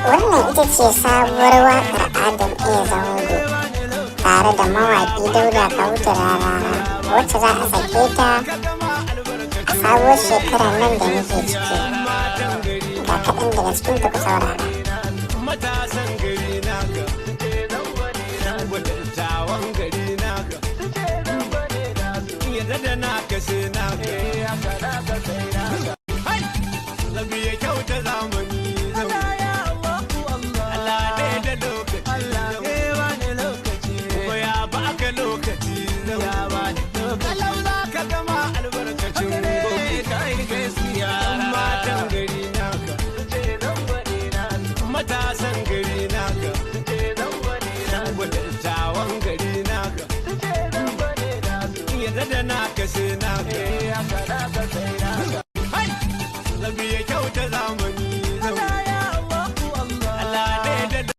Wannan ita ce sabuwar waƙar Adam A. Zango tare da mawaƙi Dauda Kahutu Rarara wacce za a sake ta a sabuwar shekarar nan da muke ciki. Ga kaɗan daga cikin ta ku saurara. Labi ya kyauta zamu